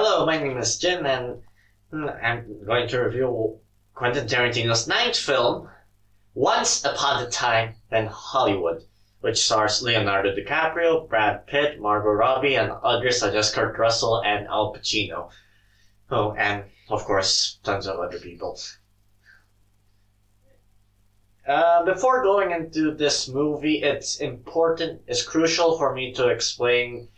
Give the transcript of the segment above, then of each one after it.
Hello, my name is Jin, and I'm going to review Quentin Tarantino's ninth film, Once Upon a Time in Hollywood, which stars Leonardo DiCaprio, Brad Pitt, Margot Robbie, and others such as Kurt Russell and Al Pacino. Oh, and of course, tons of other people. Before going into this movie, it's crucial for me to explain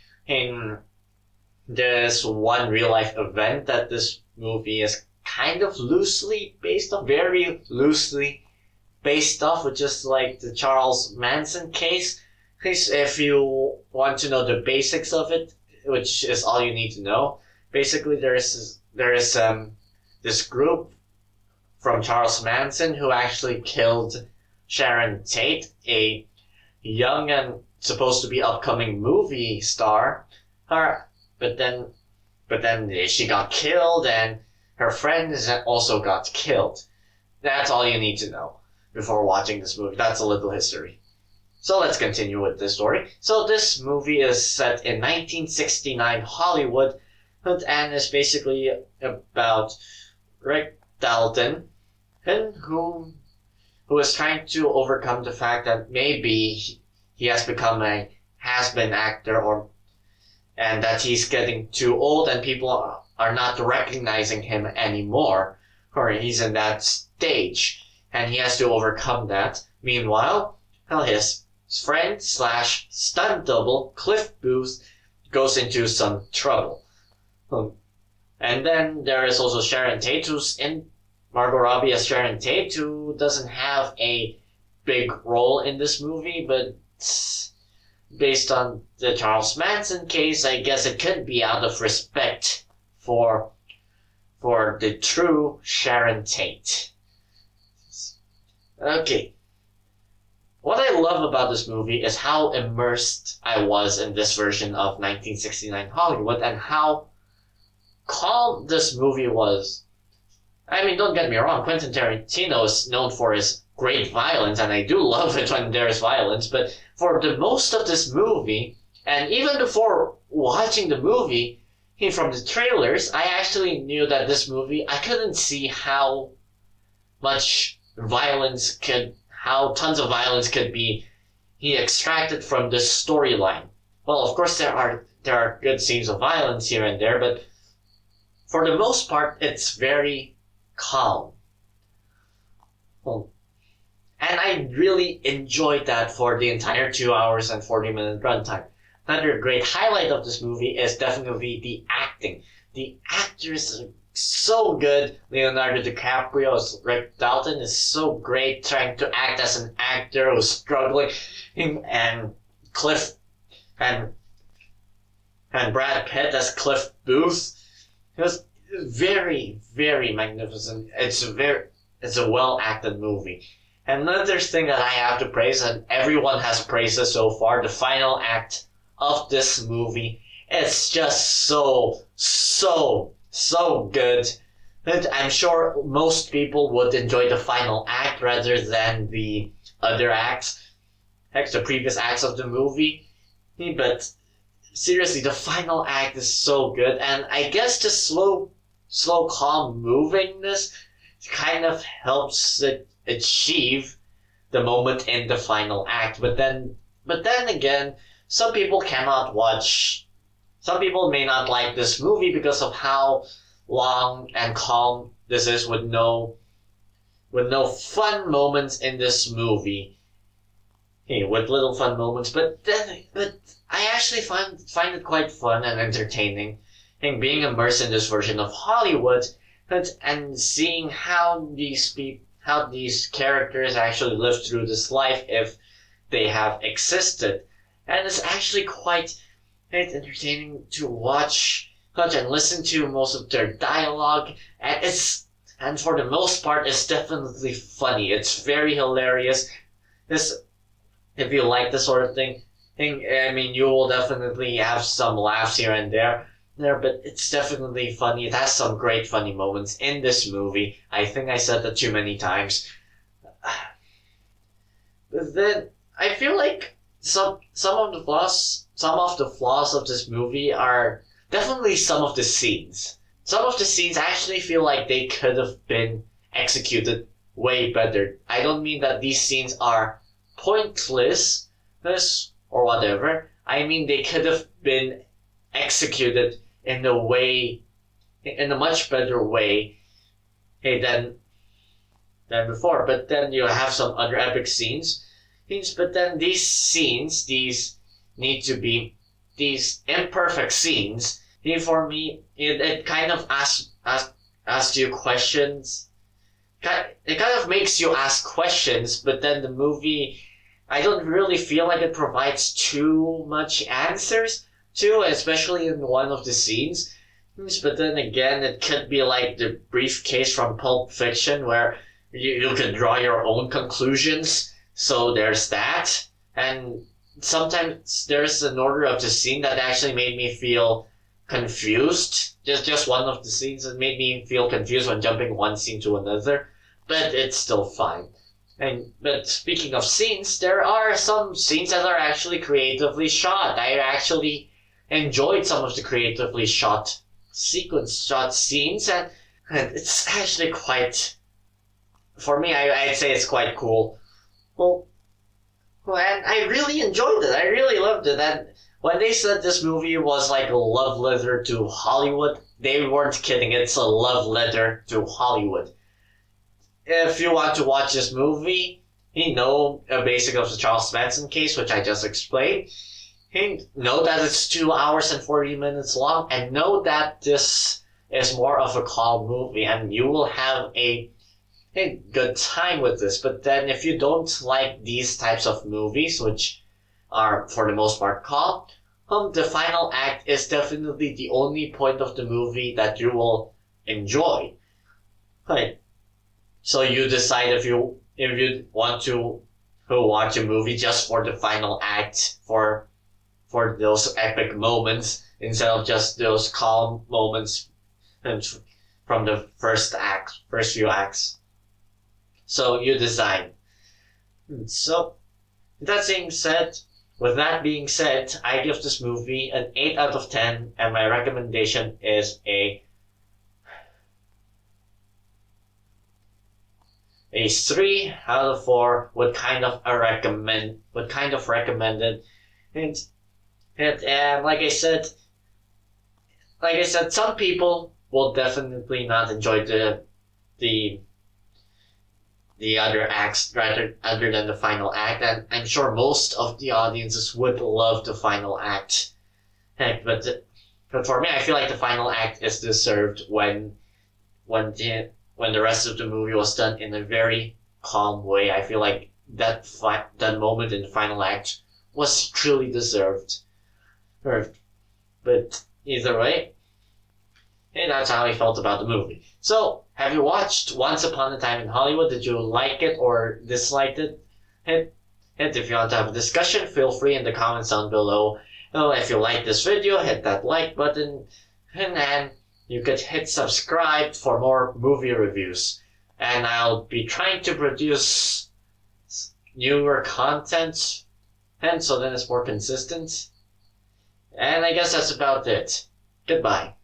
there's one real life event that this movie is kind of very loosely based off, which is like the Charles Manson case. If you want to know the basics of it, which is all you need to know, basically there is this group from Charles Manson who actually killed Sharon Tate, a young and supposed to be upcoming movie star. But then she got killed, and her friend also got killed. That's all you need to know before watching this movie. That's a little history. So let's continue with this story. So this movie is set in 1969 Hollywood, and is basically about Rick Dalton, who is trying to overcome the fact that maybe he has become a has-been actor, and that he's getting too old and people are not recognizing him anymore, or he's in that stage, and he has to overcome that. Meanwhile, his friend / stunt double, Cliff Booth, goes into some trouble. And then there is also Sharon Tate, who's in Margot Robbie as Sharon Tate, who doesn't have a big role in this movie, but based on the Charles Manson case, I guess it could be out of respect for the true Sharon Tate. Okay. What I love about this movie is how immersed I was in this version of 1969 Hollywood and how calm this movie was. I mean, don't get me wrong, Quentin Tarantino is known for his great violence, and I do love it when there's violence, but for the most of this movie, and even before watching the movie, from the trailers, I actually knew that this movie, I couldn't see how tons of violence could be extracted from this storyline. Well, of course there are good scenes of violence here and there, but for the most part, it's very calm. And I really enjoyed that for the entire 2 hours and 40-minute runtime. Another great highlight of this movie is definitely the acting. The actors are so good. Leonardo DiCaprio as Rick Dalton is so great, trying to act as an actor who's struggling. And Cliff and Brad Pitt as Cliff Booth. It was very, very magnificent. It's a well-acted movie. Another thing that I have to praise, and everyone has praised it so far, the final act of this movie, it's just so good. And I'm sure most people would enjoy the final act rather than the other acts, the previous acts of the movie. But seriously, the final act is so good, and I guess the slow, calm movingness kind of helps it achieve the moment in the final act. But then again, some people may not like this movie because of how long and calm this is, with no fun moments in this movie. With little fun moments, but I actually find it quite fun and entertaining, and being immersed in this version of Hollywood, and seeing how these characters actually live through this life if they have existed. And it's actually quite entertaining to watch and listen to most of their dialogue, and for the most part it's definitely funny. It's very hilarious. If you like this sort of thing, I mean, you will definitely have some laughs here and there, but it's definitely funny. It has some great funny moments in this movie. I think I said that too many times. But then I feel like some of the flaws of this movie are definitely some of the scenes. Some of the scenes actually feel like they could have been executed way better. I don't mean that these scenes are pointless or whatever. I mean they could have been executed in a much better way than before. But then you have some other epic scenes. But then these scenes, these need to be these imperfect scenes. For me, it kind of asks you questions. It kind of makes you ask questions, but then the movie, I don't really feel like it provides too much answers to, especially in one of the scenes. But then again, it could be like the briefcase from Pulp Fiction where you can draw your own conclusions. So there's that. And sometimes there's an order of the scene that actually made me feel confused. Just one of the scenes that made me feel confused when jumping one scene to another. But it's still fine. But speaking of scenes, there are some scenes that are actually creatively shot. I actually enjoyed some of the creatively shot scenes, and it's actually quite, for me, I'd say it's quite cool. Well, and I really enjoyed it. I really loved it. And when they said this movie was like a love letter to Hollywood, they weren't kidding. It's a love letter to Hollywood. If you want to watch this movie, you know a basic of the Charles Manson case, which I just explained. Know that it's 2 hours and 40 minutes long, and know that this is more of a calm movie, and you will have a good time with this. But then if you don't like these types of movies, which are for the most part calm, the final act is definitely the only point of the movie that you will enjoy. Right. So you decide if you want to watch a movie just for the final act, for those epic moments, instead of just those calm moments from the first few acts. So you decide. So with that being said, I give this movie an 8 out of 10, and my recommendation is a 3 out of 4. Would kind of recommend it. And like I said, some people will definitely not enjoy the other acts other than the final act, and I'm sure most of the audiences would love the final act. But for me, I feel like the final act is deserved when the rest of the movie was done in a very calm way. I feel like that moment in the final act was truly deserved. But either way, that's how I felt about the movie. So, have you watched Once Upon a Time in Hollywood? Did you like it or dislike it? And if you want to have a discussion, feel free in the comments down below. If you like this video, hit that like button, and then you could hit subscribe for more movie reviews. And I'll be trying to produce newer content, and so then it's more consistent. And I guess that's about it. Goodbye.